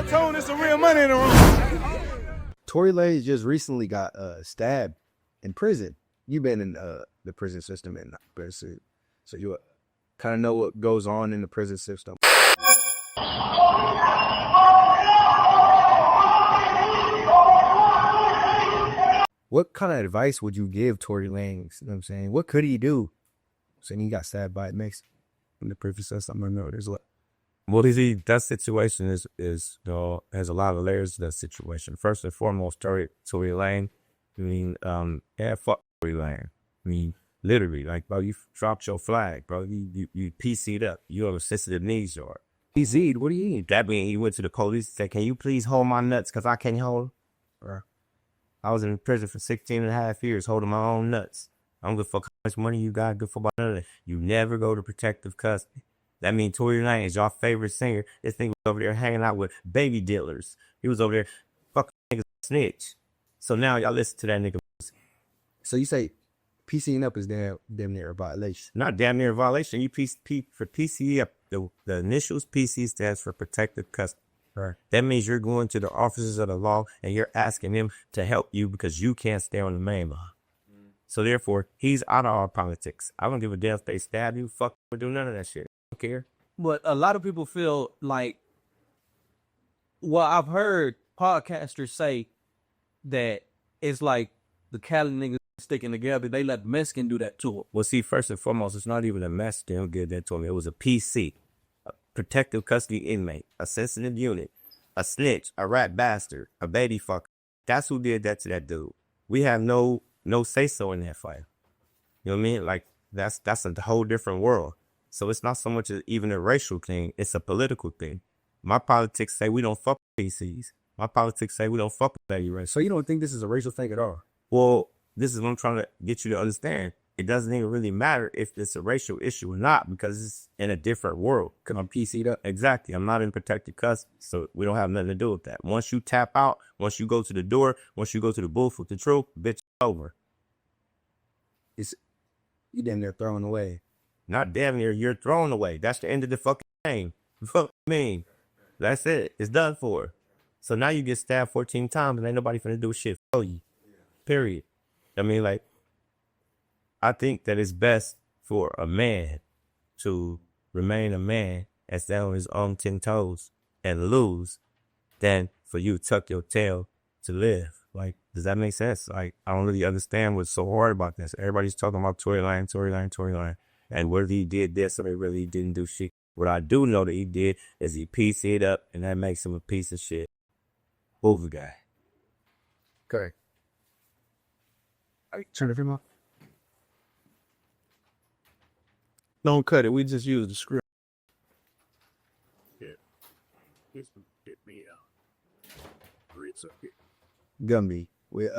RealToon, it's some real money in the room. Tory Lanez just recently got stabbed in prison. You've been in the prison system in Percy, so you kind of know what goes on in the prison system. What kind of advice would you give Tory Lanez? You know what I'm saying? What could he do? Saying he got stabbed by a Mexican in the prison system. I know there's a lot. Well, that situation is you know, has a lot of layers to that situation. First and foremost, Tory Lanez. I mean, yeah, fuck Tory Lanez. I mean, literally, like, bro, you dropped your flag, bro. You PC'd up. You have a sensitive needs yard. PC'd? What do you mean? That means he went to the police and said, "Can you please hold my nuts? Cause I can't hold them." Bro, I was in prison for 16 and a half years holding my own nuts. I don't give a fuck how much money you got. Good for about none of that. You never go to protective custody. That means Tory Lanez is your favorite singer. This thing was over there hanging out with baby dealers. He was over there fucking niggas snitch. So now y'all listen to that nigga. So you say PCing up is damn near a violation? Not damn near a violation. You for PC up. The initials PC stands for protective custody. Right. That means you're going to the officers of the law and you're asking them to help you because you can't stay on the main line. So therefore, he's out of our politics. I don't give a damn if they stab you, fuck, or do none of that shit. I don't care. But a lot of people feel like, well, I've heard podcasters say that it's like the Cali niggas sticking together. They let the Mexican do that to them. Well, see, first and foremost, it's not even a Mexican who did that to me. It was a PC, a protective custody inmate, a sensitive unit, a snitch, a rat bastard, a baby fucker. That's who did that to that dude. We have no say-so in that fight. You know what I mean? Like, that's a whole different world. So it's not so much even a racial thing. It's a political thing. My politics say we don't fuck with PCs. My politics say we don't fuck with baby race. So you don't think this is a racial thing at all? Well, this is what I'm trying to get you to understand. It doesn't even really matter if it's a racial issue or not because it's in a different world. Because I'm PC'd up. Exactly. I'm not in protected custody, so we don't have nothing to do with that. Once you tap out, once you go to the door, once you go to the booth with the truth, bitch, over. You damn near thrown away. Not damn near, you're thrown away. That's the end of the fucking game. Fuck me. That's it. It's done for. So now you get stabbed 14 times and ain't nobody finna do shit for you. Period. I mean, like, I think that it's best for a man to remain a man and stand on his own 10 toes and lose than for you to tuck your tail to live. Like, does that make sense? Like, I don't really understand what's so hard about this. Everybody's talking about Tory Lanez. And whether he did this or whether he didn't do shit. What I do know that he did is he PC'd up and that makes him a piece of shit. Hoover guy. Correct. All right, turn everything off. Don't cut it. We just use the script. Yeah. This will get me out. It's okay. Gumby. We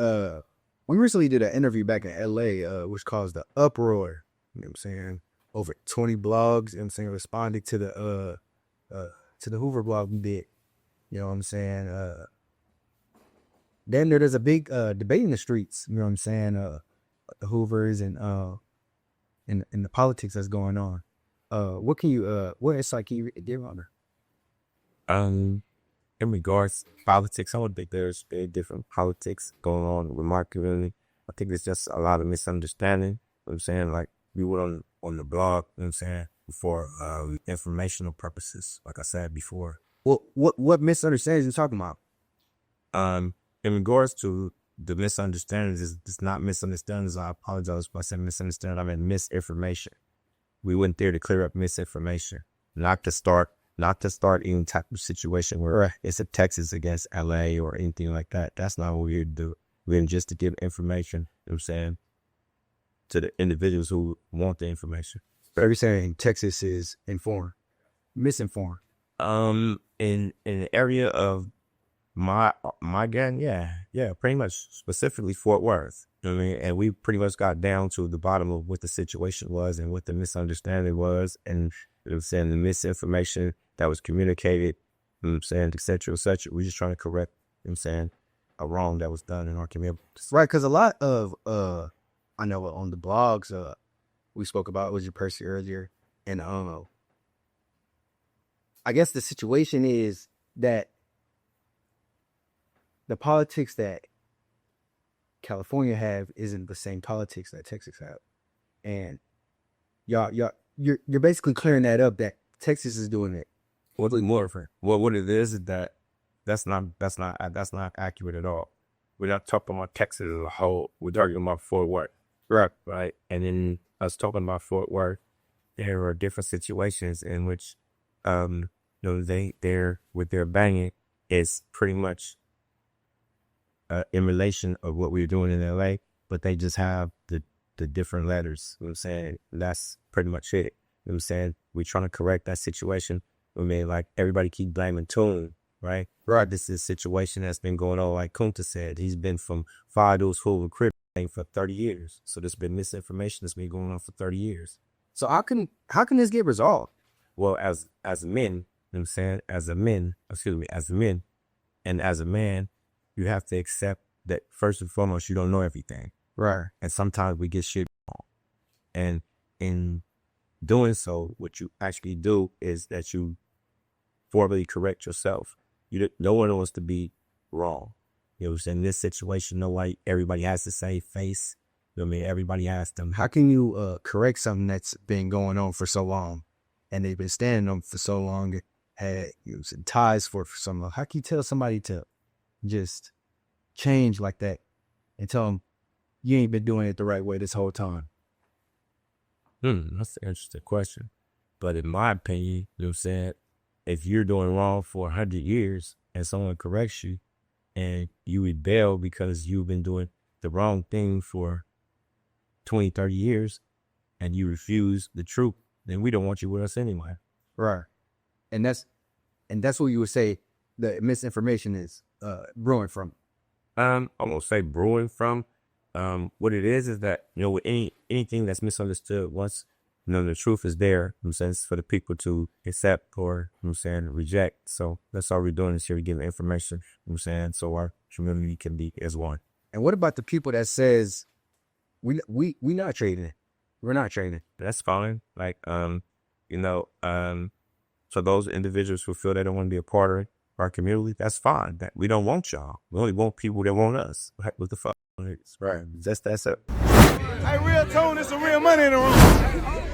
recently did an interview back in LA, which caused the uproar. You know what I'm saying? Over 20 blogs, you know what I'm saying, responding to the Hoover blog we did. You know what I'm saying? Then there's a big debate in the streets, you know what I'm saying? The Hoovers and the politics that's going on. What insight can you give on her? In regards to politics, I don't think there's very different politics going on with my community. I think it's just a lot of misunderstanding. You know what I'm saying? Like, we went on the blog, you know what I'm saying, for informational purposes, like I said before. Well, what misunderstandings are you talking about? In regards to the misunderstandings, it's not misunderstandings. I apologize if I said misunderstanding. I meant misinformation. We went there to clear up misinformation, not to start any type of situation where it's a Texas against LA or anything like that. That's not what we're here to do. We're just to give information, you know what I'm saying, to the individuals who want the information. But you're saying Texas is misinformed? In the area of my gang, yeah, pretty much, specifically Fort Worth. You know what I mean? And we pretty much got down to the bottom of what the situation was and what the misunderstanding was, and you know what I'm saying, the misinformation that was communicated, you know what I'm saying, et cetera, et cetera. We're just trying to correct, you know what I'm saying, a wrong that was done in our community. Right, because a lot of I know on the blogs we spoke about, was your Percy earlier, and I guess the situation is that the politics that California have isn't the same politics that Texas have. And you're basically clearing that up that Texas is doing it. What's more for? Well, what it is that that's not accurate at all. We're not talking about Texas as a whole. We're talking about Fort Worth. Right. And then us talking about Fort Worth, there are different situations in which, they're with their banging is pretty much in relation of what we were doing in LA, but they just have the different letters. You know what I'm saying? That's pretty much it. You know what I'm saying? We're trying to correct that situation. I mean, like everybody keep blaming Toon, right? Right. This is a situation that's been going on, like Kunta said. He's been from Fido's Hoover Crib for 30 years. So there's been misinformation that's been going on for 30 years. So how can this get resolved? Well, as men, you know what I'm saying? As a man, and as a man, you have to accept that first and foremost, you don't know everything. Right. And sometimes we get shit wrong. And in doing so, what you actually do is that you formally correct yourself. No one wants to be wrong. You know what I'm saying? In this situation, everybody has the same face. You know what I mean? Everybody has them. How can you correct something that's been going on for so long and they've been standing on for so long, had ties for so long? How can you tell somebody to just change like that and tell them you ain't been doing it the right way this whole time? That's an interesting question. But in my opinion, you know what I'm saying? If you're doing wrong for 100 years and someone corrects you and you rebel because you've been doing the wrong thing for 20, 30 years and you refuse the truth, then we don't want you with us anyway. Right. And that's what you would say the misinformation is brewing from. I'm gonna say brewing from. What it is that, with anything that's misunderstood, once the truth is there, you know what I'm saying, it's for the people to accept or, you know what I'm saying, reject. So that's all we're doing is here to give information, you know what I'm saying, so our community can be as one. And what about the people that says we not trading it? We're not trading. That's fine. Like, so those individuals who feel they don't want to be a part of our community, that's fine. That we don't want y'all. We only want people that want us. What the fuck? Right. That's it. Hey, RealToon, there's some real money in the room.